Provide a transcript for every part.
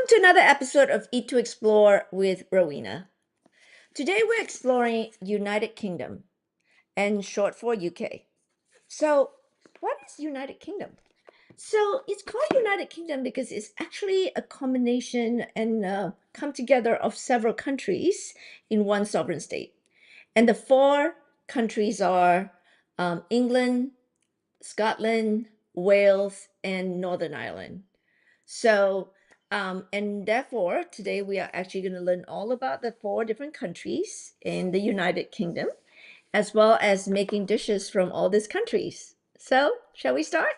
Welcome to another episode of Eat to Explore with Rowena. Today we're exploring United Kingdom, and short for UK. So, what is United Kingdom? So, it's called United Kingdom because it's actually a combination and come together of several countries in one sovereign state. And the four countries are England, Scotland, Wales, and Northern Ireland. So, and therefore, today we are actually going to learn all about the four different countries in the United Kingdom, as well as making dishes from all these countries. So, shall we start?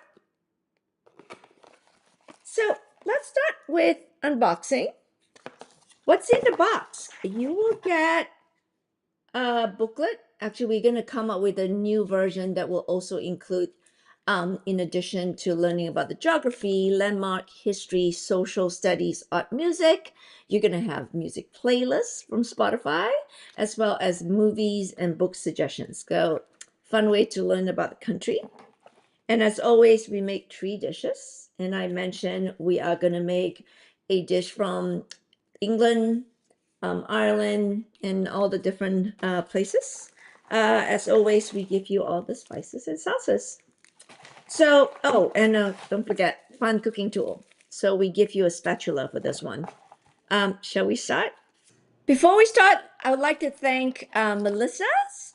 So, let's start with unboxing. What's in the box? You will get a booklet. Actually, we're going to come up with a new version that will also include in addition to learning about the geography, landmark, history, social studies, art, music, you're going to have music playlists from Spotify, as well as movies and book suggestions. So, fun way to learn about the country. And as always, we make 3 dishes. And I mentioned we are going to make a dish from England, Ireland, and all the different places. As always, we give you all the spices and sauces. So, oh, and don't forget, fun cooking tool. So we give you a spatula for this one. Shall we start? Before we start, I would like to thank Melissa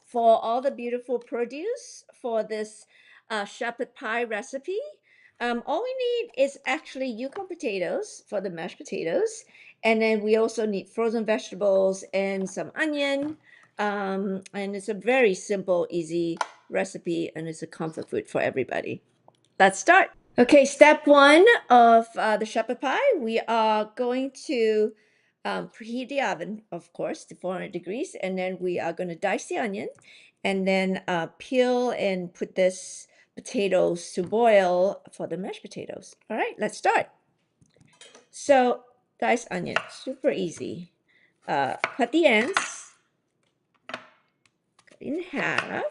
for all the beautiful produce for this shepherd pie recipe. All we need is actually Yukon potatoes for the mashed potatoes. And then we also need frozen vegetables and some onion. And it's a very simple, easy recipe, and it's a comfort food for everybody. Let's start. Okay, step 1 of the shepherd pie. We are going to preheat the oven, of course, to 400 degrees, and then we are going to dice the onion, and then peel and put this potatoes to boil for the mashed potatoes. All right, let's start. So, dice onion, super easy. Cut the ends, cut in half,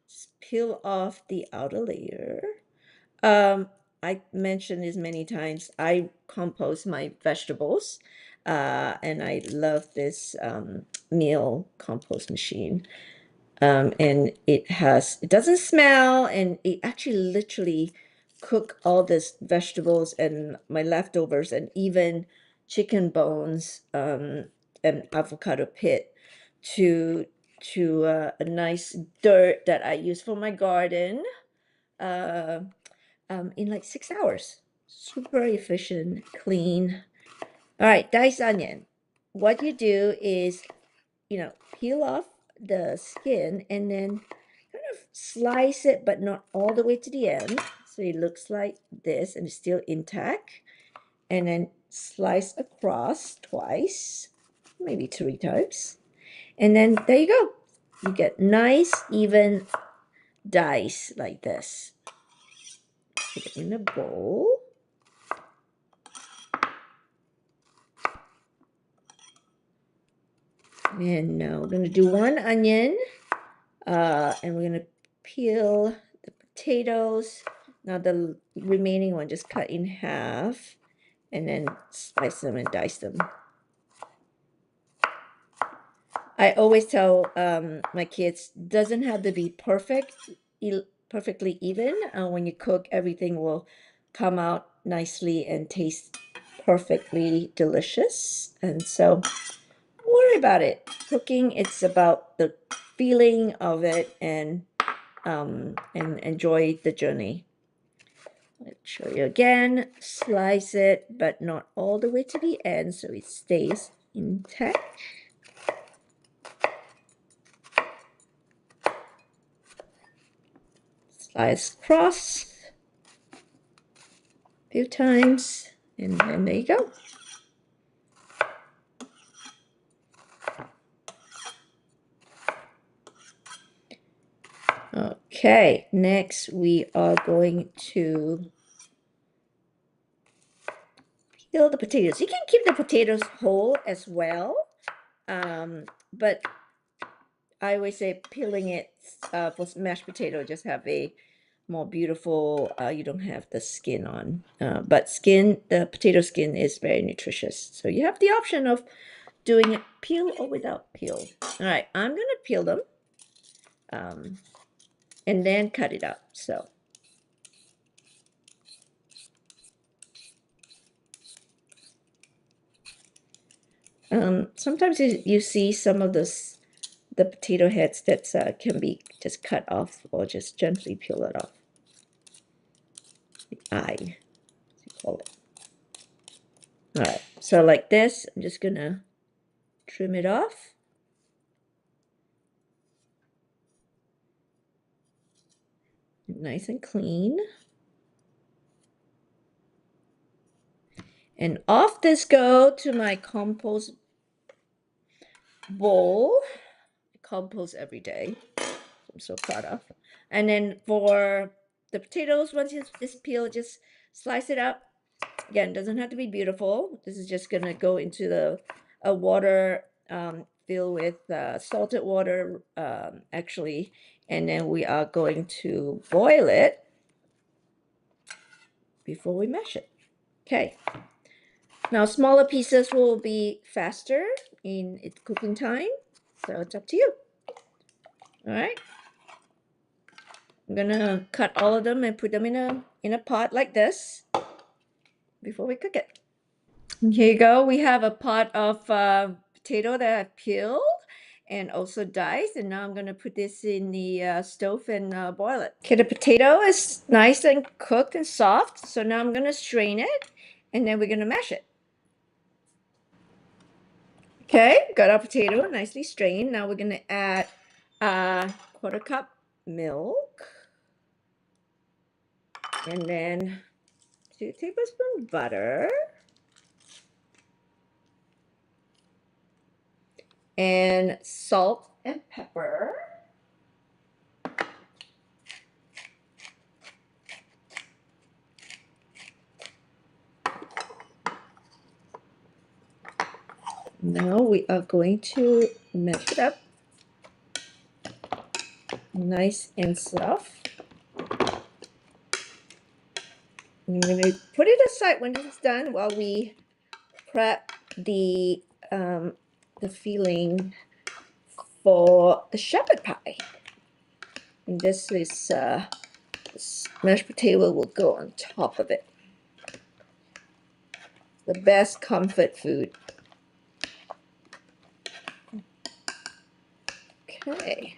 just peel off the outer layer. I mentioned this many times. I compost my vegetables, and I love this meal compost machine. And it doesn't smell, and it actually literally cook all these vegetables and my leftovers, and even chicken bones, and avocado pit to a nice dirt that I use for my garden. Uh, in like 6 hours. Super efficient, clean. All right, diced onion. What you do is, peel off the skin and then kind of slice it, but not all the way to the end. So it looks like this and it's still intact. And then slice across twice, maybe 3 times. And then there you go. You get nice, even dice like this. Put it in a bowl. And now we're going to do 1 onion, and we're going to peel the potatoes. Now the remaining one, just cut in half, and then slice them and dice them. I always tell my kids, doesn't have to be perfectly even. When you cook, everything will come out nicely and taste perfectly delicious. And so worry about it. Cooking, it's about the feeling of it, and enjoy the journey. Let's show you again. Slice it, but not all the way to the end, so it stays intact. Slice across a few times, and then there you go. Okay, next we are going to peel the potatoes. You can keep the potatoes whole as well, but I always say peeling it for mashed potato, just have a more beautiful. You don't have the skin on, but the potato skin is very nutritious. So you have the option of doing it peel or without peel. All right, I'm gonna peel them, and then cut it up. So. Sometimes you see some of the potato heads that can be just cut off or just gently peel it off. The eye, as you call it. All right, so like this, I'm just gonna trim it off. Nice and clean. And off this go to my compost bowl. I compost every day. I'm so proud of. And then for the potatoes, once you just peel, just slice it up. Again, doesn't have to be beautiful. This is just gonna go into the water filled with salted water, actually, and then we are going to boil it before we mash it. Okay. Now, smaller pieces will be faster in its cooking time, so it's up to you. All right. I'm gonna cut all of them and put them in a pot like this before we cook it. Here you go. We have a pot of potato that I've peeled and also diced, and now I'm gonna put this in the stove and boil it. Okay, the potato is nice and cooked and soft, so now I'm gonna strain it, and then we're gonna mash it. Okay, got our potato nicely strained. Now we're gonna add a quarter cup milk, and then 2 tablespoons butter, and salt and pepper. Now we are going to mash it up nice and soft. I'm going to put it aside when this is done while we prep the filling for the shepherd pie. And this is mashed potato will go on top of it. The best comfort food. Okay.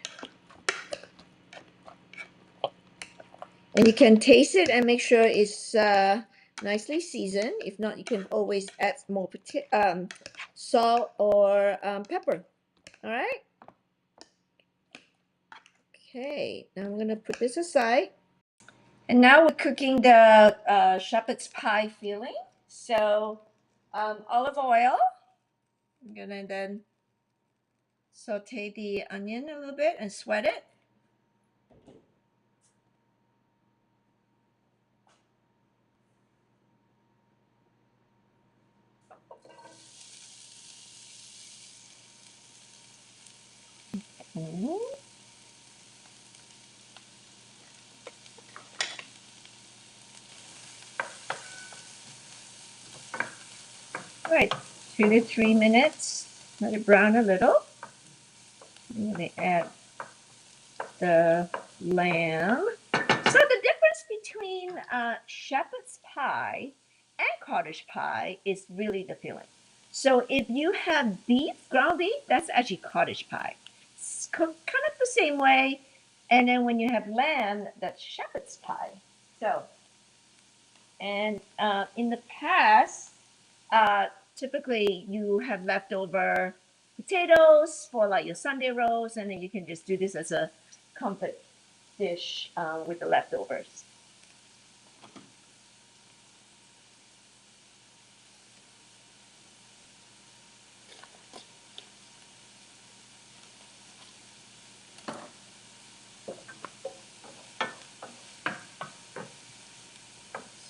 And you can taste it and make sure it's nicely seasoned. If not, you can always add more salt or pepper. All right. Okay, now I'm gonna put this aside. And now we're cooking the shepherd's pie filling. So olive oil. I'm gonna then saute the onion a little bit and sweat it. Okay. All right, 2 to 3 minutes. Let it brown a little. I'm gonna add the lamb. So the difference between shepherd's pie and cottage pie is really the filling. So if you have beef, ground beef, that's actually cottage pie. It's cooked kind of the same way. And then when you have lamb, that's shepherd's pie. So, and in the past, uh, typically you have leftover potatoes for like your Sunday rolls, and then you can just do this as a comfort dish with the leftovers.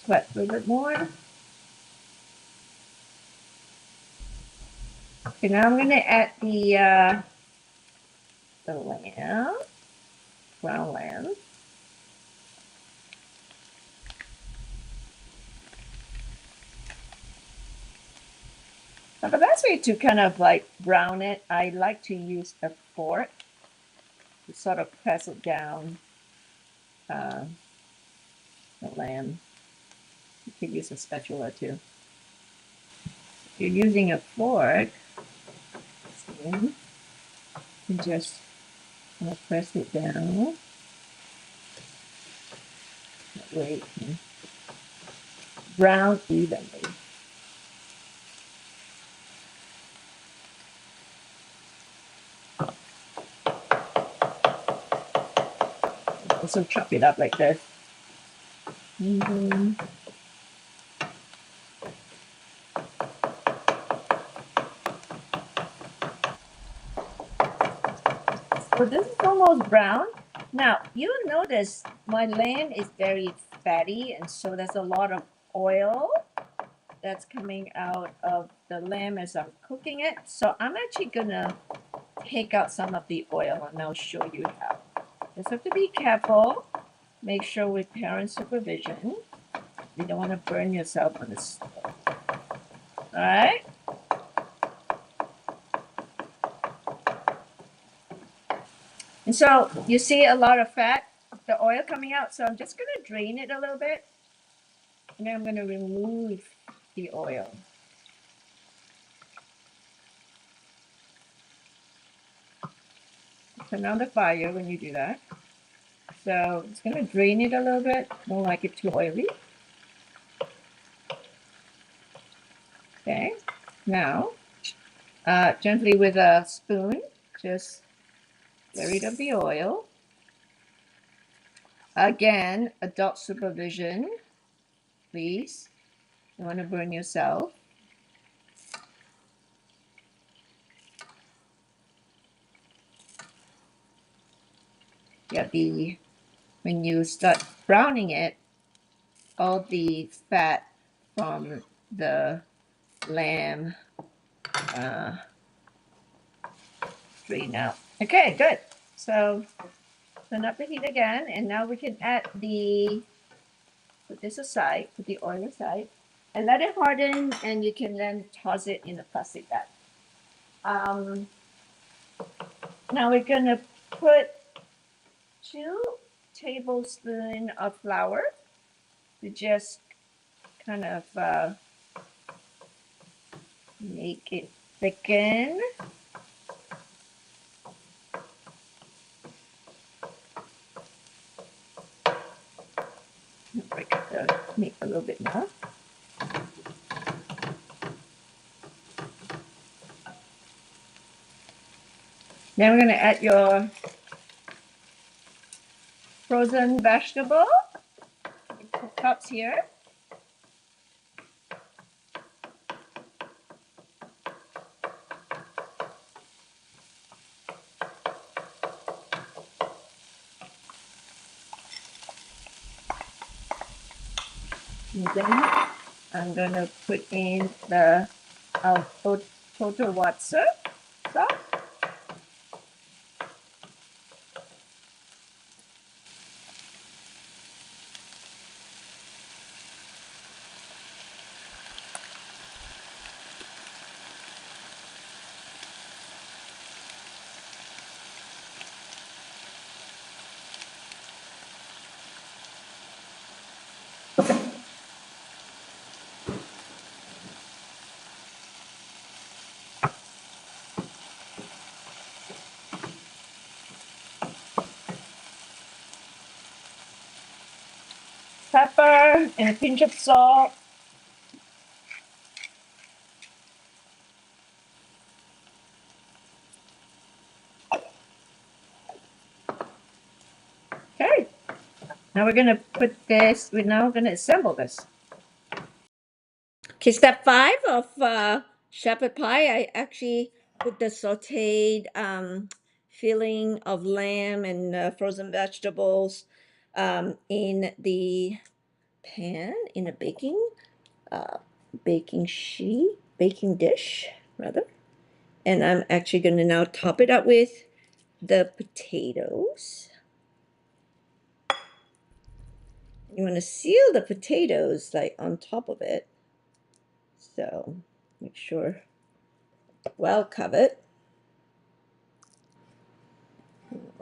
Sweat a little bit more. Okay, now I'm going to add the lamb, ground lamb. best way to kind of like brown it, I like to use a fork to sort of press it down the lamb. You could use a spatula too. If you're using a fork, you can just press it down. That way it can brown evenly. Also chop it up like this. So this is almost brown. Now you'll notice my lamb is very fatty, and so there's a lot of oil that's coming out of the lamb as I'm cooking it. So I'm actually gonna take out some of the oil, and I'll show you how. Just have to be careful. Make sure with parent supervision. You don't want to burn yourself on the stove. All right. And so you see a lot of fat, the oil coming out. So I'm just going to drain it a little bit. And then I'm going to remove the oil. Turn on the fire when you do that. So it's going to drain it a little bit. Don't like it too oily. Okay. Now, gently with a spoon, just get rid of the oil. Again, adult supervision, please. You want to burn yourself. When you start browning it, all the fat from the lamb drain out. Okay, good. So turn up the heat again, and now we can add put this aside, put the oil aside, and let it harden, and you can then toss it in a plastic bag. Now we're gonna put 2 tablespoons of flour to just kind of make it thicken. Break the meat a little bit more. Then we're going to add your frozen vegetable. 2 cups here. And then I'm going to put in the total water sauce. Pepper and a pinch of salt. Okay. Now we're going to put this, we're now going to assemble this. Okay, step 5 of shepherd pie. I actually put the sauteed filling of lamb and frozen vegetables in the pan in a baking dish rather. And I'm actually going to now top it up with the potatoes. You want to seal the potatoes like on top of it. So make sure well covered.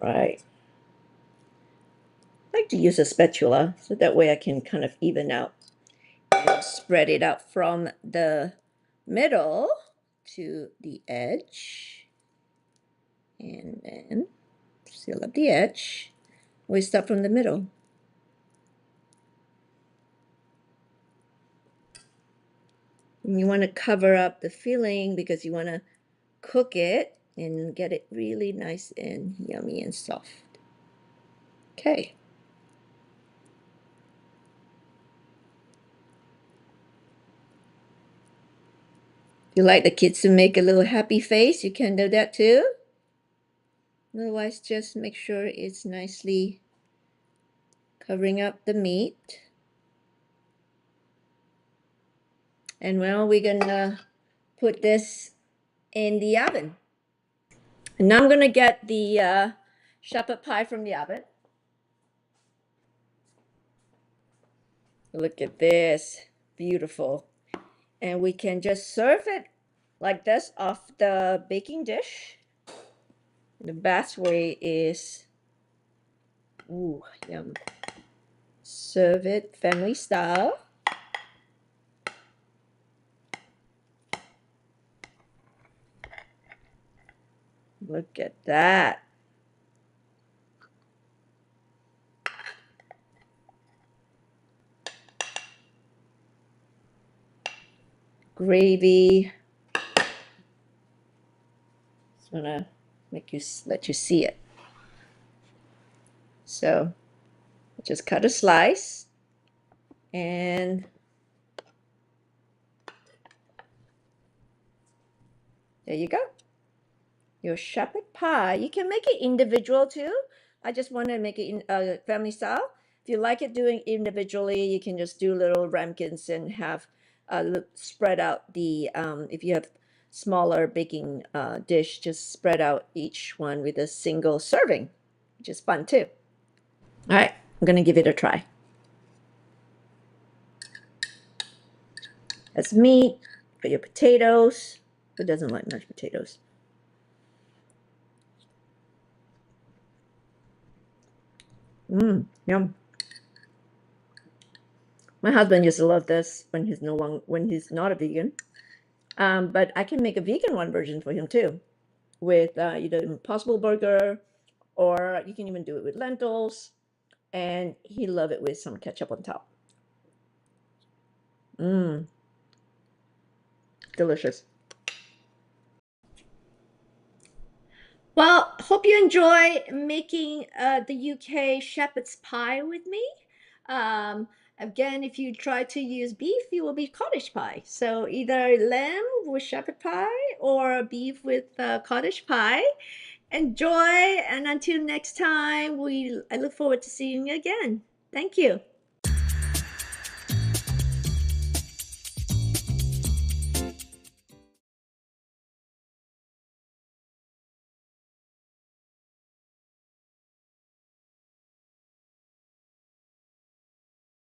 Right. I like to use a spatula so that way I can kind of even out and spread it out from the middle to the edge. And then seal up the edge. We start from the middle. And you want to cover up the filling because you want to cook it and get it really nice and yummy and soft. Okay. If you like the kids to make a little happy face, you can do that too. Otherwise, just make sure it's nicely covering up the meat. And well, we're gonna put this in the oven. And now I'm gonna get the shepherd pie from the oven. Look at this, beautiful. And we can just serve it like this off the baking dish. The best way is, ooh, yum. Serve it family style. Look at that. Gravy. Just wanna let you see it. So just cut a slice and there you go. Your shepherd pie. You can make it individual too. I just want to make it in family style. If you like it doing individually, you can just do little ramekins and have spread out the if you have smaller baking dish, just spread out each one with a single serving, which is fun too. All right, I'm gonna give it a try. That's meat for your potatoes. Who doesn't like mashed potatoes? Yum. My husband used to love this when he's not a vegan. But I can make a vegan one version for him too, with either Impossible Burger, or you can even do it with lentils, and he love it with some ketchup on top. Mmm, delicious. Well, hope you enjoy making the UK shepherd's pie with me. Um, Again, if you try to use beef, it will be cottage pie. So either lamb with shepherd pie or beef with cottage pie. Enjoy, and until next time, I look forward to seeing you again. Thank you.